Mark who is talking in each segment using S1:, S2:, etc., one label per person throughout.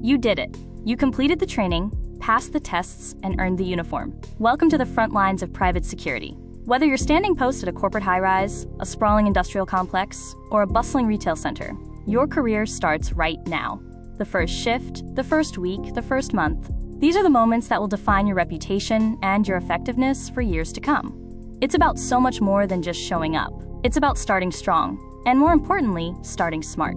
S1: You did it. You completed the training, passed the tests, and earned the uniform. Welcome to the front lines of private security. Whether you're standing post at a corporate high-rise, a sprawling industrial complex, or a bustling retail center, your career starts right now. The first shift, the first week, the first month. These are the moments that will define your reputation and your effectiveness for years to come. It's about so much more than just showing up. It's about starting strong, and more importantly, starting smart.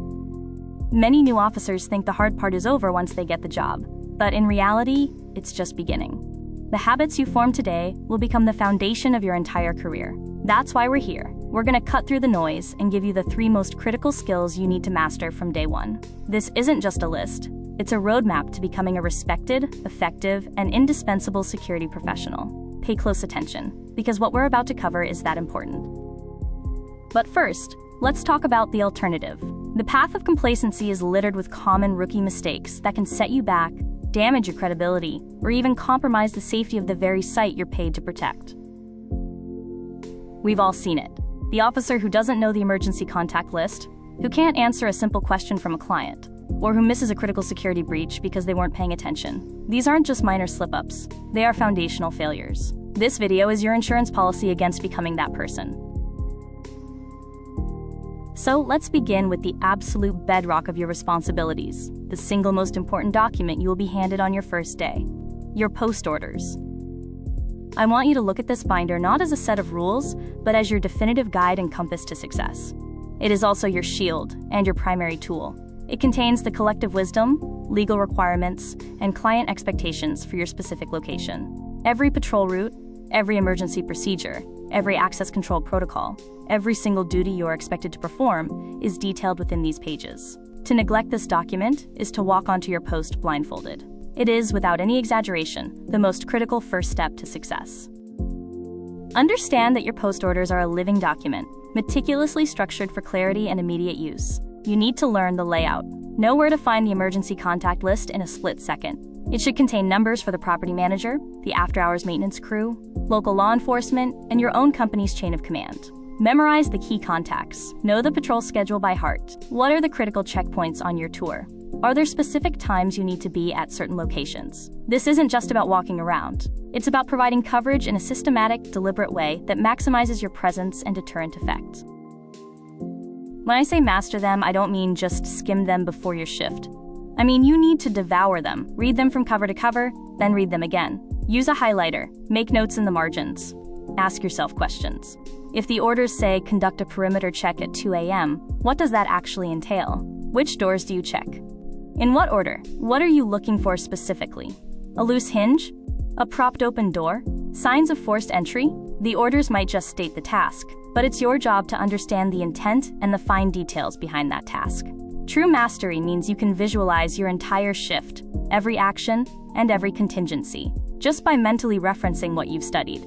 S1: Many new officers think the hard part is over once they get the job, but in reality, it's just beginning. The habits you form today will become the foundation of your entire career. That's why we're here. We're going to cut through the noise and give you the 3 most critical skills you need to master from day one. This isn't just a list. It's a roadmap to becoming a respected, effective, and indispensable security professional. Pay close attention, because what we're about to cover is that important. But first, let's talk about the alternative. The path of complacency is littered with common rookie mistakes that can set you back, damage your credibility, or even compromise the safety of the very site you're paid to protect. We've all seen it. The officer who doesn't know the emergency contact list, who can't answer a simple question from a client, or who misses a critical security breach because they weren't paying attention. These aren't just minor slip-ups. They are foundational failures. This video is your insurance policy against becoming that person. So let's begin with the absolute bedrock of your responsibilities, the single most important document you will be handed on your first day, your post orders. I want you to look at this binder not as a set of rules, but as your definitive guide and compass to success. It is also your shield and your primary tool. It contains the collective wisdom, legal requirements, and client expectations for your specific location. Every patrol route, every emergency procedure, every access control protocol, every single duty you are expected to perform is detailed within these pages. To neglect this document is to walk onto your post blindfolded. It is, without any exaggeration, the most critical first step to success. Understand that your post orders are a living document, meticulously structured for clarity and immediate use. You need to learn the layout. Know where to find the emergency contact list in a split second. It should contain numbers for the property manager, the after-hours maintenance crew, local law enforcement, and your own company's chain of command. Memorize the key contacts. Know the patrol schedule by heart. What are the critical checkpoints on your tour? Are there specific times you need to be at certain locations? This isn't just about walking around. It's about providing coverage in a systematic, deliberate way that maximizes your presence and deterrent effect. When I say master them, I don't mean just skim them before your shift. I mean you need to devour them. Read them from cover to cover, then read them again. Use a highlighter. Make notes in the margins. Ask yourself questions. If the orders say conduct a perimeter check at 2 a.m., what does that actually entail? Which doors do you check? In what order? What are you looking for specifically? A loose hinge? A propped open door? Signs of forced entry? The orders might just state the task, but it's your job to understand the intent and the fine details behind that task. True mastery means you can visualize your entire shift, every action, and every contingency, just by mentally referencing what you've studied.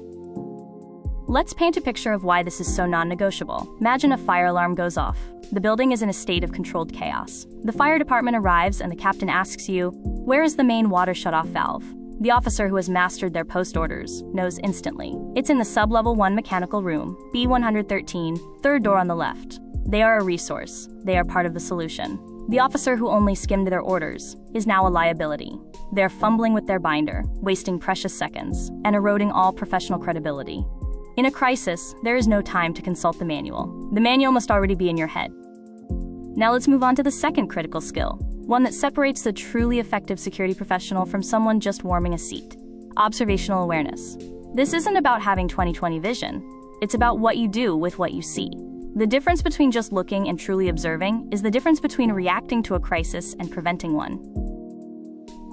S1: Let's paint a picture of why this is so non-negotiable. Imagine a fire alarm goes off. The building is in a state of controlled chaos. The fire department arrives and the captain asks you, "Where is the main water shutoff valve?" The officer who has mastered their post orders knows instantly. It's in the sub-level 1 mechanical room, B113, third door on the left. They are a resource. They are part of the solution. The officer who only skimmed their orders is now a liability. They're fumbling with their binder, wasting precious seconds, and eroding all professional credibility. In a crisis, there is no time to consult the manual. The manual must already be in your head. Now let's move on to the second critical skill, one that separates the truly effective security professional from someone just warming a seat. Observational awareness. This isn't about having 20/20 vision. It's about what you do with what you see. The difference between just looking and truly observing is the difference between reacting to a crisis and preventing one.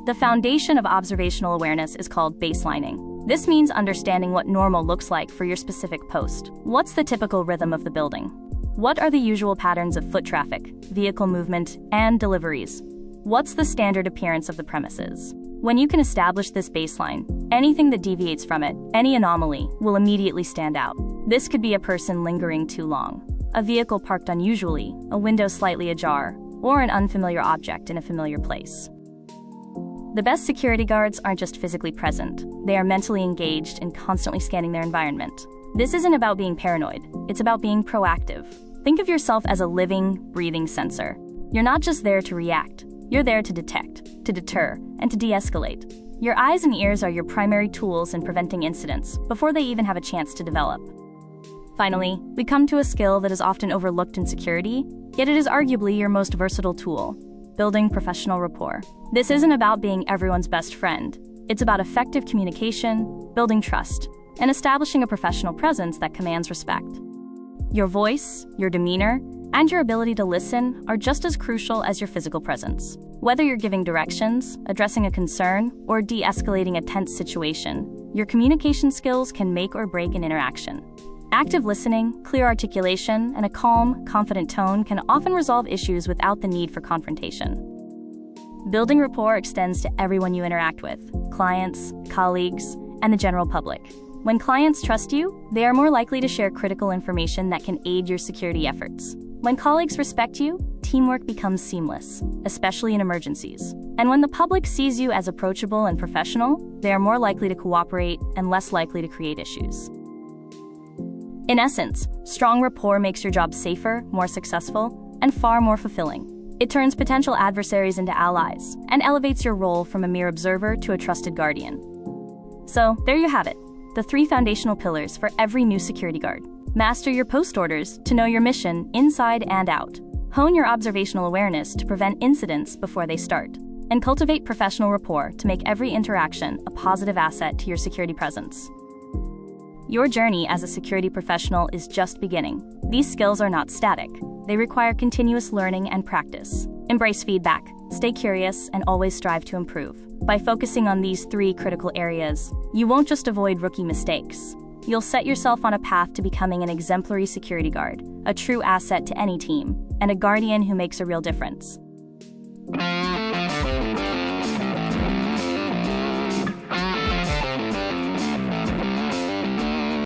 S1: The foundation of observational awareness is called baselining. This means understanding what normal looks like for your specific post. What's the typical rhythm of the building? What are the usual patterns of foot traffic, vehicle movement, and deliveries? What's the standard appearance of the premises? When you can establish this baseline, anything that deviates from it, any anomaly, will immediately stand out. This could be a person lingering too long, a vehicle parked unusually, a window slightly ajar, or an unfamiliar object in a familiar place. The best security guards aren't just physically present, they are mentally engaged and constantly scanning their environment. This isn't about being paranoid, it's about being proactive. Think of yourself as a living, breathing sensor. You're not just there to react, you're there to detect, to deter, and to de-escalate. Your eyes and ears are your primary tools in preventing incidents before they even have a chance to develop. Finally, we come to a skill that is often overlooked in security, yet it is arguably your most versatile tool: building professional rapport. This isn't about being everyone's best friend. It's about effective communication, building trust, and establishing a professional presence that commands respect. Your voice, your demeanor, and your ability to listen are just as crucial as your physical presence. Whether you're giving directions, addressing a concern, or de-escalating a tense situation, your communication skills can make or break an interaction. Active listening, clear articulation, and a calm, confident tone can often resolve issues without the need for confrontation. Building rapport extends to everyone you interact with: clients, colleagues, and the general public. When clients trust you, they are more likely to share critical information that can aid your security efforts. When colleagues respect you, teamwork becomes seamless, especially in emergencies. And when the public sees you as approachable and professional, they are more likely to cooperate and less likely to create issues. In essence, strong rapport makes your job safer, more successful, and far more fulfilling. It turns potential adversaries into allies and elevates your role from a mere observer to a trusted guardian. So, there you have it, the 3 foundational pillars for every new security guard. Master your post orders to know your mission inside and out. Hone your observational awareness to prevent incidents before they start. And cultivate professional rapport to make every interaction a positive asset to your security presence. Your journey as a security professional is just beginning. These skills are not static. They require continuous learning and practice. Embrace feedback, stay curious, and always strive to improve. By focusing on these 3 critical areas, you won't just avoid rookie mistakes. You'll set yourself on a path to becoming an exemplary security guard, a true asset to any team, and a guardian who makes a real difference.